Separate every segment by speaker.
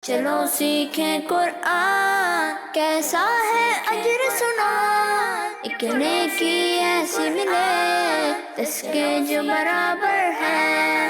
Speaker 1: چلو سیکھیں قرآن، کیسا ہے اجر سنا، ایک نیکی ایسی ملے اس کے جو برابر ہے۔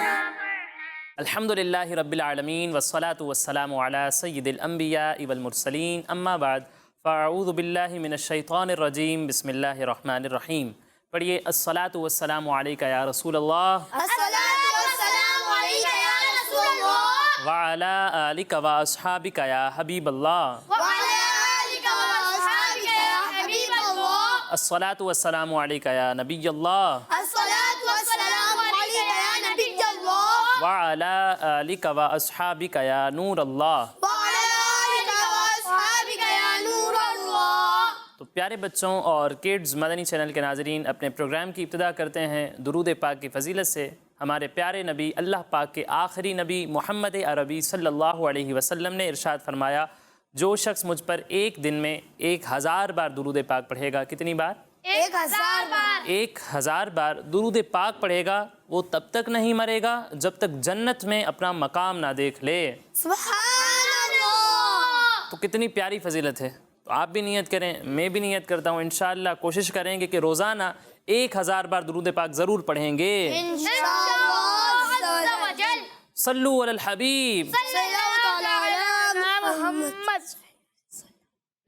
Speaker 2: الحمدللہ رب العالمین والصلاة والسلام علی سید الانبیاء والمرسلین، اما بعد فاعوذ باللہ من الشیطان الرجیم، بسم اللہ الرحمن الرحیم۔ پڑھیے الصلاة والسلام علیکہ یا رسول اللہ،
Speaker 1: الصلاۃ والسلام علیکہ یا رسول اللہ،
Speaker 2: وعلی آلکہ واصحابکہ یا حبیب اللہ،
Speaker 1: وعلی آلکہ واصحابکہ یا حبیب اللہ،
Speaker 2: الصلاة والسلام علیکہ یا نبی اللہ،
Speaker 1: الصلاۃ والسلام علیکہ یا نبی اللہ،
Speaker 2: وعلی آلکہ واصحابکہ یا نور اللہ۔
Speaker 1: وعلی آلکہ واصحابکہ یا نور اللہ۔
Speaker 2: تو پیارے بچوں اور کڈز مدنی چینل کے ناظرین، اپنے پروگرام کی ابتدا کرتے ہیں درود پاک کی فضیلت سے۔ ہمارے پیارے نبی، اللہ پاک کے آخری نبی محمد عربی صلی اللہ علیہ وسلم نے ارشاد فرمایا، جو شخص مجھ پر ایک دن میں 1000 بار درود پاک پڑھے گا، کتنی بار؟
Speaker 1: 1000 بار۔
Speaker 2: 1000 بار درود پاک پڑھے گا، وہ تب تک نہیں مرے گا جب تک جنت میں اپنا مقام نہ دیکھ لے۔
Speaker 1: سبحان اللہ۔
Speaker 2: تو کتنی پیاری فضیلت ہے۔ تو آپ بھی نیت کریں، میں بھی نیت کرتا ہوں، انشاءاللہ کوشش کریں گے کہ روزانہ 1000 بار درود پاک ضرور پڑھیں گے۔
Speaker 1: انشاءاللہ عز و جل۔
Speaker 2: صلو علی الحبیب۔
Speaker 1: صلی اللہ علی محمد۔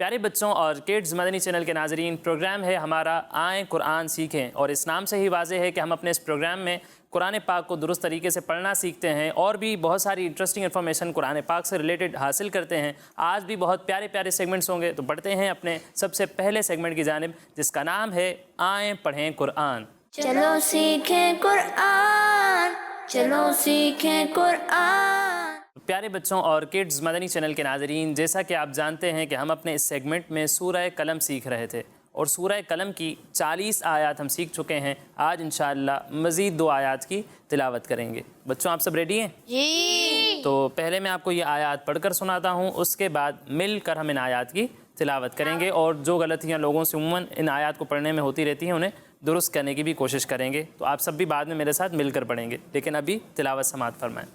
Speaker 2: پیارے بچوں اور کڈز مدنی چینل کے ناظرین، پروگرام ہے ہمارا آئیں قرآن سیکھیں، اور اس نام سے ہی واضح ہے کہ ہم اپنے اس پروگرام میں قرآن پاک کو درست طریقے سے پڑھنا سیکھتے ہیں، اور بھی بہت ساری انٹرسٹنگ انفارمیشن قرآن پاک سے ریلیٹڈ حاصل کرتے ہیں۔ آج بھی بہت پیارے پیارے سیگمنٹس ہوں گے، تو بڑھتے ہیں اپنے سب سے پہلے سیگمنٹ کی جانب، جس کا نام ہے آئیں پڑھیں قرآن۔
Speaker 1: چلو سیکھیں قرآن، چلو سیکھیں قرآن۔
Speaker 2: پیارے بچوں اور کڈز مدنی چینل کے ناظرین، جیسا کہ آپ جانتے ہیں کہ ہم اپنے اس سیگمنٹ میں سورہ قلم سیکھ رہے تھے، اور سورہ قلم کی 40 آیات ہم سیکھ چکے ہیں۔ آج انشاءاللہ مزید 2 آیات کی تلاوت کریں گے۔ بچوں آپ سب ریڈی ہیں؟
Speaker 1: جی۔
Speaker 2: تو پہلے میں آپ کو یہ آیات پڑھ کر سناتا ہوں، اس کے بعد مل کر ہم ان آیات کی تلاوت کریں گے، اور جو غلطیاں لوگوں سے عموماً ان آیات کو پڑھنے میں ہوتی رہتی ہیں انہیں درست کرنے کی بھی کوشش کریں گے۔ تو آپ سب بھی بعد میں میرے ساتھ مل کر پڑھیں گے، لیکن ابھی تلاوت سماعت فرمائیں۔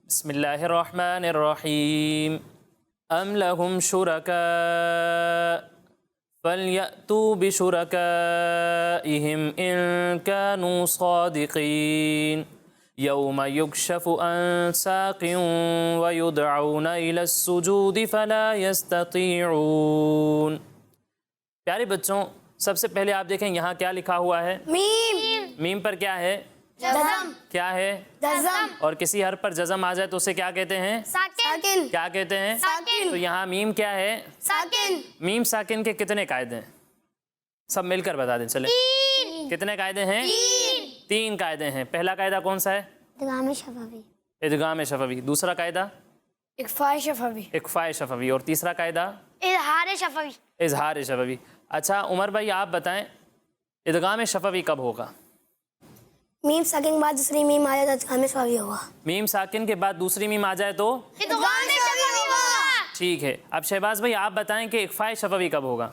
Speaker 2: بسم اللہ الرحمن الرحیم۔ ام لہم شرکاء فلیأتوا بشرکائہم ان کانوا صادقین، یوم یکشف عن ساق ویدعون الی السجود فلا یستطیعون۔ پیارے بچوں، سب سے پہلے آپ دیکھیں یہاں کیا لکھا ہوا ہے؟
Speaker 1: میم۔
Speaker 2: میم پر کیا ہے؟
Speaker 1: جزم۔
Speaker 2: کیا ہے؟
Speaker 1: جزم۔
Speaker 2: اور کسی حرف پر جزم آ جائے تو اسے کیا کہتے ہیں؟
Speaker 1: ساکن۔
Speaker 2: کیا کہتے ہیں؟
Speaker 1: ساکن۔
Speaker 2: تو یہاں میم کیا ہے؟
Speaker 1: ساکن۔
Speaker 2: میم ساکن کے کتنے قاعدے ہیں؟ سب مل کر بتا دیں چلیں۔ کتنے قاعدے ہیں؟ 3 قاعدے ہیں۔ پہلا قاعدہ کون سا ہے؟
Speaker 3: ادغام شفوی،
Speaker 2: ادغام شفوی۔ دوسرا قاعدہ
Speaker 1: اخفاء شفوی۔
Speaker 2: اخفاء شفوی، اور تیسرا قاعدہ
Speaker 1: اظہار شفوی۔
Speaker 2: اظہار شفوی۔ اچھا عمر بھائی آپ بتائیں ادغام شفوی کب ہوگا؟
Speaker 3: میم ساکن کے بعد دوسری میم آ جائے تو ادغام شفوی ہوگا۔
Speaker 2: میم ساکن کے بعد دوسری میم آ جائے تو؟
Speaker 1: ادغام شفوی ہوگا۔
Speaker 2: ٹھیک ہے۔ اب شہباز بھائی آپ بتائیں کہ اخفاء شفوی کب ہوگا؟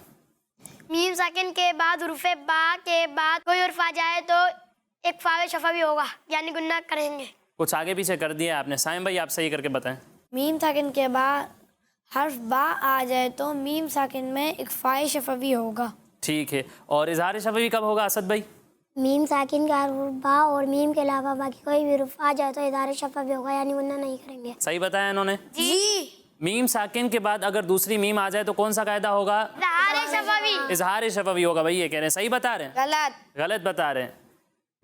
Speaker 4: میم ساکن کے بعد حروف با کے بعد کوئی حرف آ جائے تو اخفاء شفوی ہوگا، یعنی گناہ کریں گے۔
Speaker 2: کچھ آگے پیچھے کر دیا آپ نے۔ سائم بھائی آپ صحیح کر کے بتائیں۔
Speaker 5: میم ساکن کے بعد حرف با آ جائے تو میم ساکن میں اخفاء شفوی ہوگا۔
Speaker 2: ٹھیک ہے۔ اور اظہار شفوی کب ہوگا اسد بھائی؟
Speaker 3: میم ساکن کا حرف با اور میم کے علاوہ باقی کوئی بھی حرف آ جائے تو اظہار شفوی ہوگا، یعنی گناہ نہیں کریں گے۔
Speaker 2: صحیح بتایا انہوں نے۔
Speaker 1: جی۔
Speaker 2: میم ساکن کے بعد اگر دوسری میم آ جائے تو کون سا قاعدہ ہوگا؟
Speaker 4: اظہار شفوی۔
Speaker 2: اظہار شفوی ہوگا۔ بھائی یہ کہہ رہے ہیں، صحیح بتا رہے ہیں؟
Speaker 1: غلط۔
Speaker 2: غلط بتا رہے ہیں۔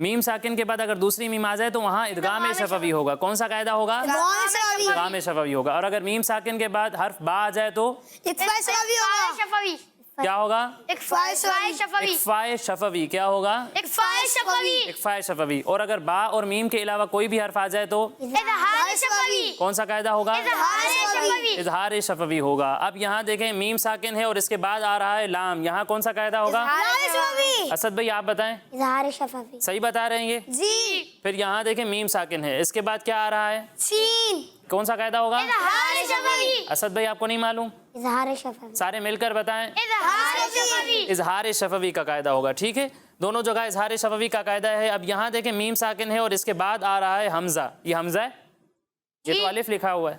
Speaker 2: میم ساکن کے بعد اگر دوسری میم آ جائے تو وہاں ادغام شفوی ہوگا۔ کون سا قاعدہ ہوگا؟ ادغام شفوی ہوگا۔ اور اگر میم ساکن کے بعد حرف با آ جائے تو
Speaker 1: اخفاء شفوی ہوگا۔
Speaker 4: شفوی۔
Speaker 2: کیا ہوگا؟
Speaker 4: اخفاء شفوی۔
Speaker 2: اخفاء شفوی۔ کیا ہوگا؟
Speaker 4: اخفاء شفوی۔
Speaker 2: اخفاء شفوی۔ اور اگر با اور میم کے علاوہ کوئی بھی حرف آ جائے تو
Speaker 4: اظہار شفوی۔
Speaker 2: کون سا قاعدہ ہوگا؟
Speaker 4: اظہار شفوی۔
Speaker 2: اظہار شفوی ہوگا۔ اب یہاں دیکھیں میم ساکن ہے اور اس کے بعد آ رہا ہے لام، یہاں کون سا قاعدہ ہوگا؟
Speaker 1: اظہار شفوی۔
Speaker 2: اسد بھائی آپ بتائیں۔
Speaker 3: اظہار شفوی۔
Speaker 2: صحیح بتا رہے ہیں یہ؟
Speaker 1: جی۔
Speaker 2: پھر یہاں دیکھیں میم ساکن ہے، اس کے بعد کیا آ رہا ہے؟
Speaker 1: سین۔
Speaker 2: کون سا قاعدہ ہوگا؟
Speaker 4: اظہار شفوی۔
Speaker 2: اسد بھائی آپ کو نہیں معلوم؟
Speaker 3: اظہار شفوی۔
Speaker 2: سارے مل کر بتائیں۔
Speaker 4: اظہار شفوی۔
Speaker 2: اظہار شفوی کا قاعدہ ہوگا۔ ٹھیک ہے، دونوں جگہ اظہار شفوی کا قاعدہ ہے۔ اب یہاں دیکھیں میم ساکن ہے اور اس کے بعد آ رہا ہے حمزہ۔ یہ حمزہ ہے، یہ تو الف لکھا ہوا ہے،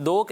Speaker 2: 2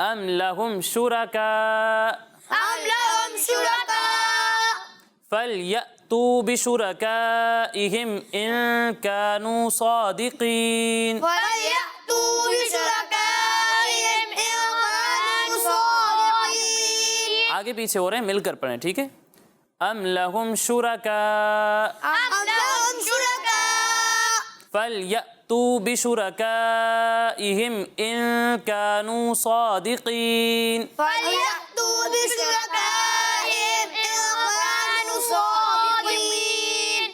Speaker 2: ام لہم شرکاء
Speaker 1: أم لهم شركاء
Speaker 2: فلیأتوا بشرکائہم ان کانوا صادقین.
Speaker 1: فليأتوا بشركائهم إن كانوا صادقين.
Speaker 2: آگے پیچھے ہو رہے ہیں، مل کر پڑھیں، ٹھیک ہے. ام لہم شرکاء
Speaker 1: أم لهم شركاء
Speaker 2: فلیأتوا بشرکائہم ان کانوا صادقین.
Speaker 1: فليأتوا بشركائهم إن كانوا صادقين.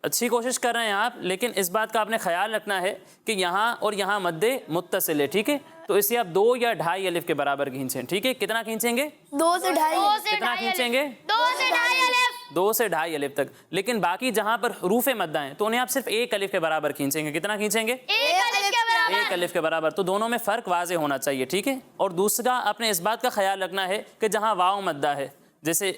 Speaker 2: اچھی کوشش کر رہے ہیں آپ، لیکن اس بات کا آپ نے خیال رکھنا ہے کہ یہاں اور یہاں مد متصل ہے، ٹھیک ہے. تو اسے آپ 2 یا 2.5 الف کے برابر کھینچیں، ٹھیک ہے. کتنا کھینچیں گے؟
Speaker 5: 2 سے 2.5.
Speaker 2: کتنا کھینچیں گے؟
Speaker 1: 2 سے 2.5 الف.
Speaker 2: 2 سے 2.5 الف تک. لیکن باقی جہاں پر حروف مدہ ہیں تو انہیں آپ صرف 1 الف کے برابر کھینچیں گے. کتنا کھینچیں گے؟
Speaker 1: 1 الف کے برابر.
Speaker 2: 1 الف کے برابر. تو دونوں میں فرق واضح ہونا چاہیے، ٹھیک ہے. اور دوسرا آپ نے اس بات کا خیال رکھنا ہے کہ جہاں واو مدہ ہے، جیسے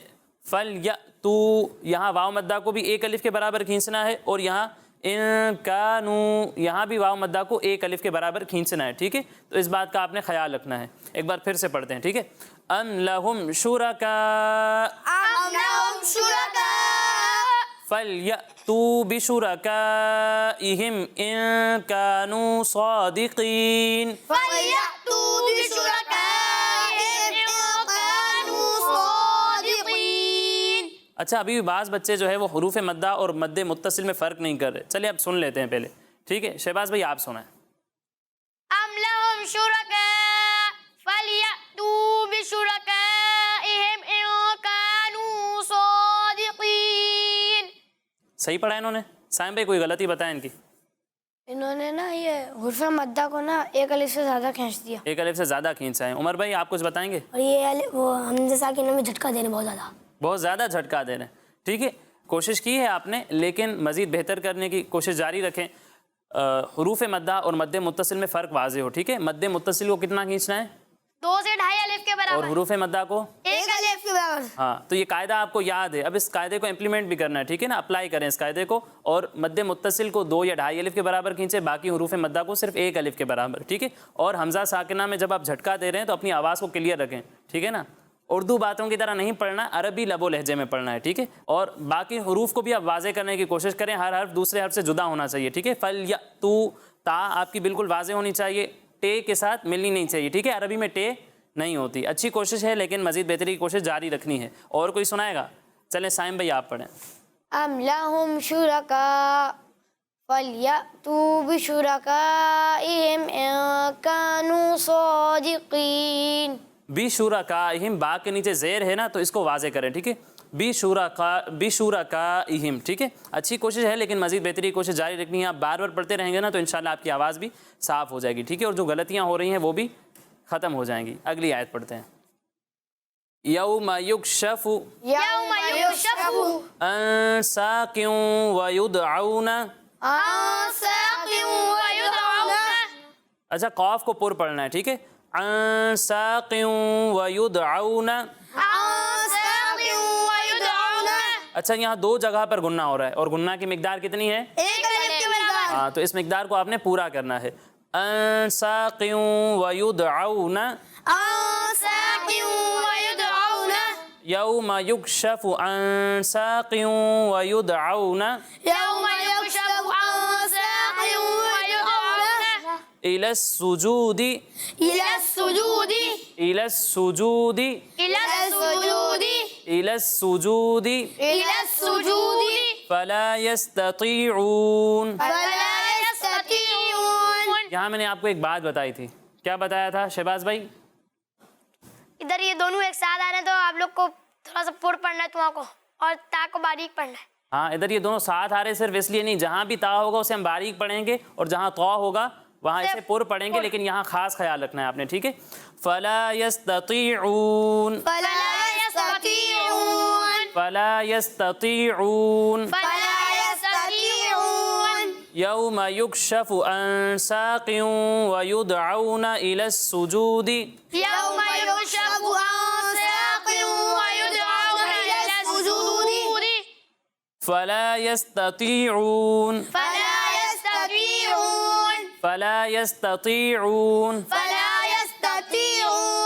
Speaker 2: فلیأتو، یہاں واو مدہ کو بھی 1 الف کے برابر کھینچنا ہے، اور یہاں ان کانو، یہاں بھی واو مدہ کو 1 الف کے برابر کھینچنا ہے، ٹھیک ہے. تو اس بات کا آپ نے خیال رکھنا ہے. ایک بار پھر سے پڑھتے ہیں، ٹھیک ہے. ام لہم شرکاء
Speaker 1: أم لهم شركاء
Speaker 2: فلیأتوا بشرکائہم ان کانوا صادقین.
Speaker 1: فليأتوا بشركائهم إن كانوا صادقين.
Speaker 2: اچھا، ابھی بھی بعض بچے جو ہے وہ حروف مدہ اور مد متصل میں فرق نہیں کر رہے. چلیے اب سن لیتے ہیں پہلے، ٹھیک ہے. شہباز بھائی آپ سنائیں.
Speaker 1: أم لهم شركاء فليأتوا بشركائهم إن كانوا صادقين.
Speaker 2: صحیح پڑھا انہوں نے؟ سائم بھائی کوئی غلطی بتائیں ان کی.
Speaker 5: انہوں نے نا یہ حرف مدہ کو نا 1 الف سے زیادہ کھینچ دیا،
Speaker 2: 1 الف سے زیادہ کھینچا ہے. عمر بھائی آپ کچھ بتائیں گے؟
Speaker 3: اور یہ وہ حمزہ ساکنہ میں جھٹکا دینے بہت زیادہ.
Speaker 2: بہت زیادہ جھٹکا دے رہے ہیں، ٹھیک ہے. کوشش کی ہے آپ نے، لیکن مزید بہتر کرنے کی کوشش جاری رکھیں. حروف مدہ اور مد متصل میں فرق واضح ہو، ٹھیک ہے. مد متصل کو کتنا کھینچنا ہے؟
Speaker 1: 2 سے 2.5 الف کے
Speaker 2: اور
Speaker 1: برابر.
Speaker 2: حروف مدہ کو
Speaker 1: 1 الف کے برابر.
Speaker 2: ہاں. تو یہ قاعدہ آپ کو یاد ہے. اب اس قاعدے کو امپلیمنٹ بھی کرنا ہے، ٹھیک ہے نا. اپلائی کریں اس قاعدے کو، اور مد متصل کو 2 یا 2.5 الف کے برابر کھینچیں، باقی حروف مدہ کو صرف 1 الف کے برابر، ٹھیک ہے. اور حمزہ ساکنہ میں جب آپ جھٹکا دے رہے ہیں تو اپنی آواز کو کلیئر رکھیں، ٹھیک ہے نا. اردو باتوں کی طرح نہیں پڑھنا، عربی لب و لہجے میں پڑھنا ہے، ٹھیک ہے. اور باقی حروف کو بھی آپ واضح کرنے کی کوشش کریں. ہر حرف دوسرے حرف سے جدا ہونا چاہیے، ٹھیک ہے. فلیأتو، تا آپ کی بالکل واضح ہونی چاہیے، ٹے کے ساتھ ملنی نہیں چاہیے، ٹھیک ہے. عربی میں ٹے نہیں ہوتی. اچھی کوشش ہے، لیکن مزید بہتری کی کوشش جاری رکھنی ہے. اور کوئی سنائے گا؟ چلیں سائم بھائی آپ پڑھیں.
Speaker 5: ام لہم شرکاء فلیأتوا بشرکائہم ان کانوا صادقین.
Speaker 2: بشرکائہم، با کے نیچے زیر ہے نا، تو اس کو واضح کریں، ٹھیک ہے. بشرکائہم، ٹھیک ہے. اچھی کوشش ہے، لیکن مزید بہتری کی کوشش جاری رکھنی ہے. آپ بار بار پڑھتے رہیں گے نا تو انشاءاللہ آپ کی آواز بھی صاف ہو جائے گی، ٹھیک ہے. اور جو غلطیاں ہو رہی ہیں وہ بھی ختم ہو جائیں گی. اگلی آیت پڑھتے ہیں. یوم یکشف
Speaker 1: یوم یکشف
Speaker 2: عن ساق ویدعون.
Speaker 1: عن ساق ویدعون.
Speaker 2: اچھا، قاف کو پر پڑھنا ہے، ٹھیک ہے. عن ساق ویدعون.
Speaker 1: عن ساق ویدعون.
Speaker 2: اچھا، یہاں 2 جگہ پر گنہ ہو رہا ہے، اور گنہ کی مقدار کتنی ہے؟
Speaker 1: 1 الف کے برابر.
Speaker 2: ہاں، تو اس مقدار کو آپ نے پورا کرنا ہے. عن ساق ویدعون.
Speaker 1: عن ساق ویدعون.
Speaker 2: یوم یکشف عن ساق ویدعون
Speaker 1: یوم یکشف عن ساق ویدعون.
Speaker 2: الی السجود.
Speaker 1: إلى السجود.
Speaker 2: الی السجود.
Speaker 1: إلى السجود.
Speaker 2: الی السجود.
Speaker 1: إلى السجود.
Speaker 2: فلا یستطیعون.
Speaker 1: فلا يستطيعون.
Speaker 2: یہاں میں نے آپ کو ایک بات بتائی تھی. کیا بتایا تھا شہباز بھائی؟
Speaker 4: ادھر یہ دونوں ایک ساتھ آ رہے ہیں تو آپ لوگ کو تھوڑا سا پر پڑھنا ہے توا کو، اور تا کو باریک پڑھنا ہے.
Speaker 2: ہاں، ادھر یہ دونوں ساتھ آ رہے صرف اس لیے نہیں، جہاں بھی تا ہوگا اسے ہم باریک پڑھیں گے، اور جہاں طا ہوگا وہاں اسے پر پڑھیں گے. لیکن یہاں خاص خیال رکھنا ہے آپ نے، ٹھیک ہے. فلا یستطیعون.
Speaker 1: فلا يستطيعون.
Speaker 2: فلا یستطیعون.
Speaker 1: فلا يستطيعون.
Speaker 2: یوم یکشف عن ساق ویدعون الی السجود.
Speaker 1: يوم يكشف عن ساق ويدعون إلى السجود.
Speaker 2: فلا یستطیعون.
Speaker 1: فلا يستطيعون.
Speaker 2: فلا یستطیعون.
Speaker 1: فلا يستطيعون.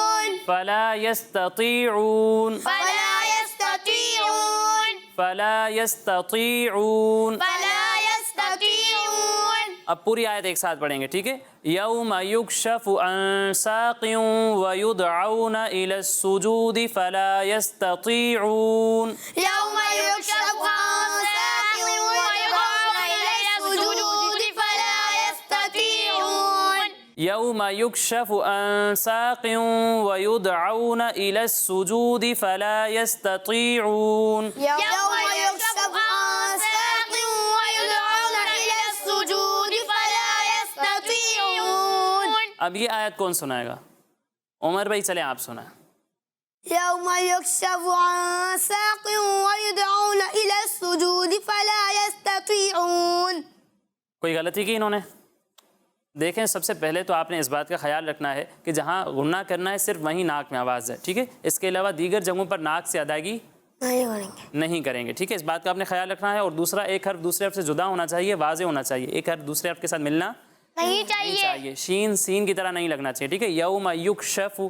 Speaker 2: فلا يستطيعون
Speaker 1: فلا يستطيعون
Speaker 2: فلا يستطيعون
Speaker 1: فلا يستطيعون
Speaker 2: اب پوری آیت ایک ساتھ پڑھیں گے، ٹھیک ہے؟ یوم یکشف عن ساق ویدعون الی السجود فلا يستطيعون
Speaker 1: يوم يكشف عن ساق ويدعون إلى السجود فلا يستطيعون
Speaker 2: یوم یکشف عن ساق ویدعون الی السجود فلا يستطيعون
Speaker 1: يوم يكشف عن ساق ويدعون إلى السجود فلا يستطيعون
Speaker 2: اب یہ آیت کون سنائے گا؟ عمر بھائی چلیں آپ سنائیں۔
Speaker 5: يوم يكشف عن ساق ويدعون إلى السجود فلا يستطيعون.
Speaker 2: کوئی غلطی کی انہوں نے؟ دیکھیں، سب سے پہلے تو آپ نے اس بات کا خیال رکھنا ہے کہ جہاں غنہ کرنا ہے صرف وہیں ناک میں آواز ہے، ٹھیک ہے؟ اس کے علاوہ دیگر جگہوں پر ناک سے ادائیگی نہیں کریں گے، ٹھیک ہے؟ اس بات کا آپ نے خیال رکھنا ہے۔ اور دوسرا، ایک حرف دوسرے حرف سے جدا ہونا چاہیے، واضح ہونا چاہیے، ایک حرف دوسرے حرف کے ساتھ ملنا
Speaker 4: نہیں
Speaker 2: نہیں چاہیے، شین سین کی طرح نہیں لگنا چاہیے، ٹھیک ہے؟ یوم یکشف،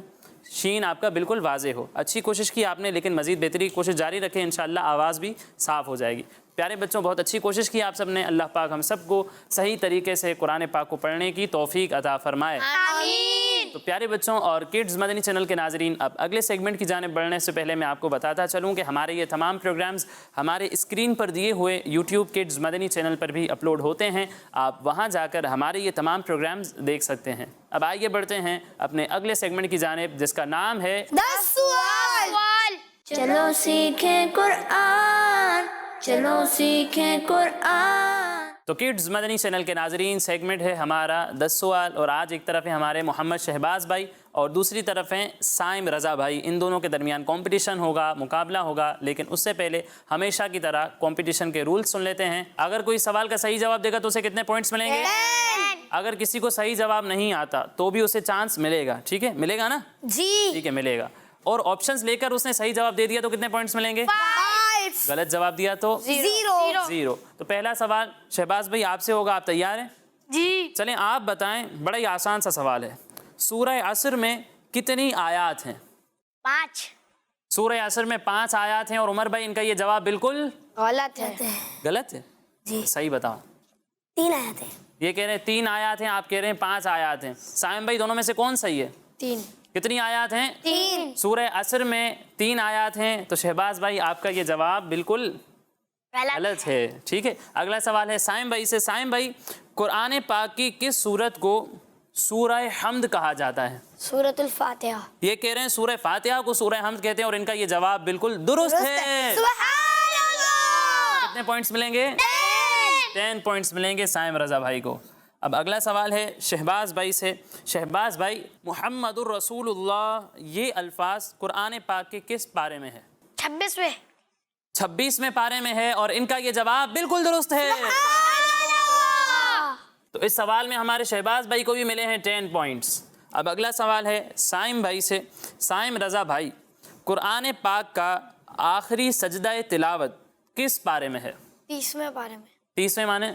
Speaker 2: شین آپ کا بالکل واضح ہو۔ اچھی کوشش کی آپ نے، لیکن مزید بہتری کی کوشش جاری رکھیں، انشاءاللہ آواز بھی صاف ہو جائے گی۔ پیارے بچوں، بہت اچھی کوشش کی آپ سب نے۔ اللہ پاک ہم سب کو صحیح طریقے سے قرآن پاک کو پڑھنے کی توفیق عطا فرمائے۔
Speaker 1: آمین
Speaker 2: تو پیارے بچوں اور کڈز مدنی چینل کے ناظرین، اب اگلے سیگمنٹ کی جانب بڑھنے سے پہلے میں آپ کو بتاتا چلوں کہ ہمارے یہ تمام پروگرامز ہمارے اسکرین پر دیے ہوئے یوٹیوب کڈز مدنی چینل پر بھی اپلوڈ ہوتے ہیں، آپ وہاں جا کر ہمارے یہ تمام پروگرامز دیکھ سکتے ہیں۔ اب آئیے بڑھتے ہیں اپنے اگلے سیگمنٹ کی جانب، جس کا نام ہے
Speaker 1: 10 سوال
Speaker 5: چلو سیکھیں قرآن، چلو سیکھیں قرآن.
Speaker 2: تو کڈز مدنی چینل کے ناظرین، سیگمنٹ ہے ہمارا 10 سوال، اور آج ایک طرف ہے ہمارے محمد شہباز بھائی اور دوسری طرف ہیں سائم رضا بھائی۔ ان دونوں کے درمیان کمپٹیشن ہوگا، مقابلہ ہوگا، لیکن اس سے پہلے ہمیشہ کی طرح کمپٹیشن کے رولز سن لیتے ہیں۔ اگر کوئی سوال کا صحیح جواب دے گا تو اسے کتنے پوائنٹس ملیں گے؟ اگر کسی کو صحیح جواب نہیں آتا تو بھی اسے چانس ملے گا، ٹھیک ہے؟ ملے گا نا؟
Speaker 5: جی.
Speaker 2: ٹھیک ہے، ملے گا۔ اور آپشنز لے کر اس نے صحیح جواب دے دیا تو کتنے پوائنٹس ملیں گے؟
Speaker 5: 5.
Speaker 2: غلط جواب دیا تو 0۔ تو پہلا سوال شہباز بھائی آپ سے ہوگا، آپ تیار ہیں؟
Speaker 4: جی
Speaker 2: چلیں آپ بتائیں، بڑا ہی آسان سا سوال ہے، سورہ عصر میں کتنی آیات ہیں؟
Speaker 4: 5
Speaker 2: سورہ عصر میں 5 آیات ہیں، اور عمر بھائی ان کا یہ جواب بالکل
Speaker 5: غلط ہے.
Speaker 2: غلط ہے؟
Speaker 5: جی.
Speaker 2: صحیح بتاؤ۔
Speaker 3: 3 آیات ہیں.
Speaker 2: یہ کہہ رہے ہیں 3 آیات ہیں، آپ کہہ رہے ہیں 5 آیات ہیں۔ سائم بھائی دونوں میں سے کون صحیح ہے؟
Speaker 5: 3.
Speaker 2: کتنی آیات ہیں؟
Speaker 5: 3.
Speaker 2: سورہ عصر میں 3 آیات ہیں، تو شہباز بھائی آپ کا یہ جواب بالکل غلط ہے، ٹھیک ہے؟ اگلا سوال ہے سائم بھائی سے۔ سائم بھائی، قرآن پاک کی کس سورت کو سورہ حمد کہا جاتا ہے؟
Speaker 5: سورۃ الفاتحہ.
Speaker 2: یہ کہہ رہے ہیں سورہ فاتحہ کو سورہ حمد کہتے ہیں، اور ان کا یہ جواب بالکل درست ہے۔
Speaker 1: سبحان اللہ
Speaker 2: کتنے پوائنٹس ملیں گے؟ 10 پوائنٹس ملیں گے سائم رضا بھائی کو۔ اب اگلا سوال ہے شہباز بھائی سے۔ شہباز بھائی، محمد الرسول اللہ، یہ الفاظ قرآن پاک کے کس پارے میں ہے؟
Speaker 4: 26ویں
Speaker 2: 26ویں پارے میں ہے، اور ان کا یہ جواب بالکل درست ہے۔ تو اس سوال میں ہمارے شہباز بھائی کو بھی ملے ہیں 10 پوائنٹس۔ اب اگلا سوال ہے سائم بھائی سے۔ سائم رضا بھائی، قرآن پاک کا آخری سجدہ تلاوت کس پارے میں ہے؟
Speaker 5: 30ویں پارے میں.
Speaker 2: 30ویں مانے؟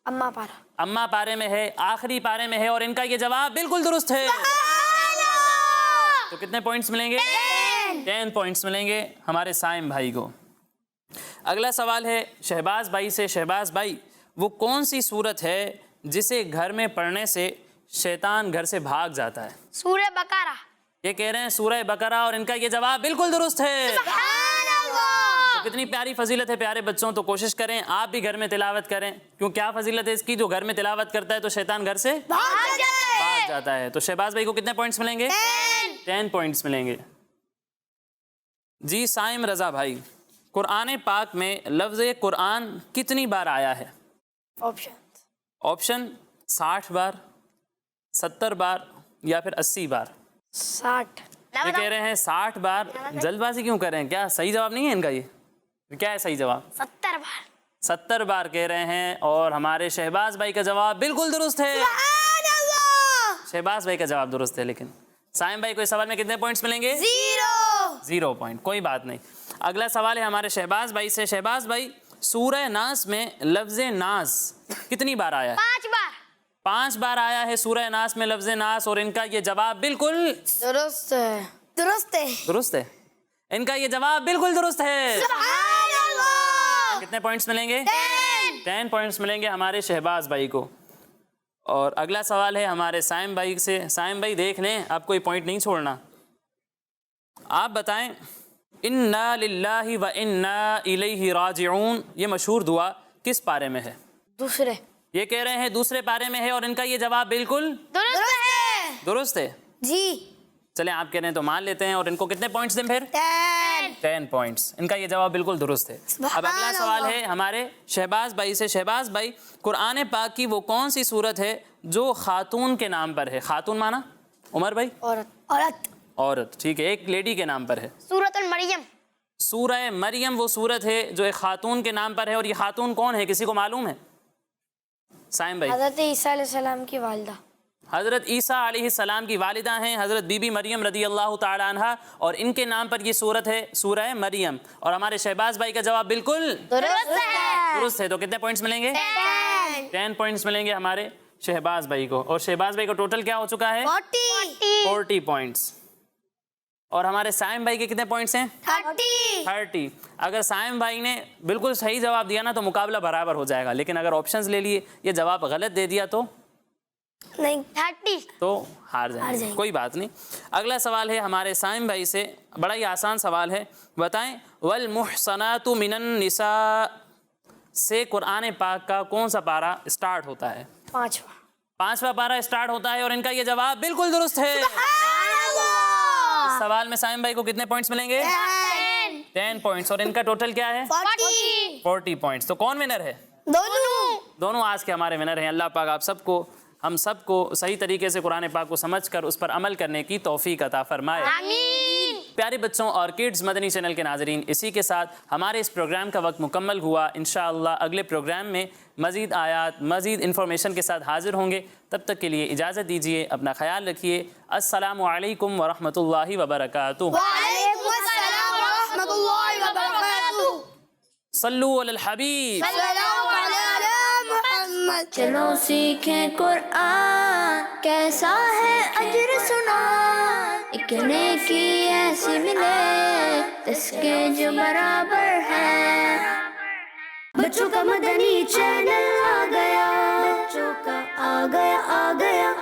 Speaker 5: اما پارا.
Speaker 2: اما پارے میں ہے، آخری پارے میں ہے، اور ان کا یہ جواب بالکل درست ہے۔ تو کتنے پوائنٹس ملیں گے؟ 10 پوائنٹس ملیں گے ہمارے سائم بھائی کو۔ اگلا سوال ہے شہباز بھائی سے۔ شہباز بھائی، وہ کون سی سورت ہے جسے گھر میں پڑھنے سے شیطان گھر سے بھاگ جاتا ہے؟
Speaker 4: سورہ بقرہ.
Speaker 2: یہ کہہ رہے ہیں سورہ بقرہ، اور ان کا یہ جواب بالکل درست ہے۔ تو کتنی پیاری فضیلت ہے پیارے بچوں، تو کوشش کریں آپ بھی گھر میں تلاوت کریں، کیوں کیا فضیلت ہے اس کی؟ جو گھر میں تلاوت کرتا ہے تو شیطان گھر سے بھاگ جاتا ہے۔ تو شہباز بھائی کو کتنے پوائنٹس ملیں گے؟ 10 پوائنٹس ملیں گے۔ جی سائم رضا بھائی، قرآن پاک میں لفظ قرآن کتنی بار آیا ہے؟ آپشن 60 بار، 70 بار، یا پھر 80 بار؟
Speaker 5: 60.
Speaker 2: یہ کہہ رہے ہیں 60 بار۔ جلد بازی کیوں کر رہے ہیں؟ کیا صحیح جواب نہیں ہے ان کا؟ یہ کیا ہے صحیح جواب؟
Speaker 4: 70 بار.
Speaker 2: 70 بار کہہ رہے ہیں، اور ہمارے شہباز بھائی کا جواب بالکل درست ہے۔ شہباز بھائی کا جواب درست ہے، لیکن سائم بھائی کو اس سوال میں کتنے پوائنٹس ملیں گے؟ 0 پوائنٹ۔ کوئی بات نہیں۔ اگلا سوال ہے ہمارے شہباز بھائی سے۔ شہباز بھائی، سورہ ناس میں لفظ ناس کتنی بار آیا ہے؟
Speaker 4: 5 بار.
Speaker 2: 5 بار آیا ہے سورہ ناس میں لفظ ناس، اور ان کا یہ جواب بالکل
Speaker 5: درست ہے۔ درست ہے.
Speaker 2: درست ہے. ان کا یہ جواب بالکل درست ہے.
Speaker 1: سبحان اللہ.
Speaker 2: کتنے پوائنٹس ملیں گے؟ 10 پوائنٹس ملیں گے ہمارے شہباز بھائی کو. اور اگلا سوال ہے ہمارے سائم بھائی سے. سائم بھائی دیکھ لیں, آپ کوئی پوائنٹ نہیں چھوڑنا. آپ بتائیں انا للہ و انا الیہ راجعون یہ مشہور دعا کس پارے میں ہے؟
Speaker 5: دوسرے.
Speaker 2: یہ کہہ رہے ہیں دوسرے پارے میں ہے, اور ان کا یہ جواب بالکل
Speaker 1: درست ہے.
Speaker 2: درست ہے.
Speaker 5: جی.
Speaker 2: چلیں آپ کہہ رہے ہیں تو مان لیتے ہیں. اور ان کو کتنے پوائنٹس دیں پھر؟ 10 پوائنٹس. ان کا یہ جواب بالکل درست ہے. اب اگلا سوال ہے ہمارے شہباز بھائی سے. شہباز بھائی, قرآن پاک کی وہ کون سی صورت ہے جو خاتون کے نام پر ہے؟ خاتون مانا عمر بھائی؟
Speaker 5: عورت.
Speaker 2: عورت, ٹھیک ہے, ایک لیڈی کے نام پر ہے.
Speaker 4: سورۃ المریم.
Speaker 2: سورہ مریم وہ صورت ہے جو ایک خاتون کے نام پر ہے. اور یہ خاتون کون ہے, کسی کو معلوم ہے؟ سائم بھائی.
Speaker 5: حضرت عیسیٰ علیہ السلام کی والدہ.
Speaker 2: حضرت عیسیٰ علیہ السلام کی والدہ ہیں حضرت بی بی مریم رضی اللہ تعالی عنہا, اور ان کے نام پر یہ صورت ہے سورہ مریم. اور ہمارے شہباز بھائی کا جواب بالکل
Speaker 1: درست ہے.
Speaker 2: درست ہے. تو کتنے پوائنٹس ملیں گے؟ 10 پوائنٹس ملیں گے ہمارے شہباز بھائی کو. اور شہباز بھائی کا ٹوٹل کیا ہو چکا ہے؟ 40 پوائنٹس. اور ہمارے سائم بھائی کے کتنے پوائنٹس ہیں؟ 30. اگر سائم بھائی نے بالکل صحیح جواب دیا نا تو مقابلہ برابر ہو جائے گا, لیکن اگر آپشنز لے لیے یہ جواب غلط دے دیا تو
Speaker 5: نہیں,
Speaker 4: 30.
Speaker 2: تو ہار جائیں گے. کوئی بات نہیں. اگلا سوال ہے ہمارے سائم بھائی سے, بڑا ہی آسان سوال ہے. بتائیں والمحصنات من النساء سے قرآن پاک کا کون سا پارہ اسٹارٹ ہوتا ہے؟ 5واں پارہ اسٹارٹ ہوتا ہے. اور ان کا یہ جواب بالکل درست ہے. اس سوال میں سائم بھائی کو کتنے پوائنٹس ملیں گے؟ 10 پوائنٹس. اور ان کا ٹوٹل کیا ہے؟ 40 پوائنٹس. تو کون ونر ہے؟ دونوں آج کے ہمارے ونر ہیں. اللہ پاک آپ سب کو, ہم سب کو صحیح طریقے سے قرآن پاک کو سمجھ کر اس پر عمل کرنے کی توفیق عطا فرمائے.
Speaker 4: آمین.
Speaker 2: پیارے بچوں اور کڈز مدنی چینل کے ناظرین, اسی کے ساتھ ہمارے اس پروگرام کا وقت مکمل ہوا. انشاءاللہ اگلے پروگرام میں مزید آیات, مزید انفارمیشن کے ساتھ حاضر ہوں گے. تب تک کے لیے اجازت دیجیے. اپنا خیال رکھیے. السلام علیکم ورحمۃ اللہ وبرکاتہ.
Speaker 1: وعلیکم السلام ورحمۃ اللہ وبرکاتہ.
Speaker 2: صلو علی الحبیب.
Speaker 6: چلو سیکھیں قرآن کیسا ہے اجر سنا, ایک نیکی ایسی ملے اس کے جو برابر ہے. بچوں کا مدنی چینل آ گیا, بچوں کا آ گیا.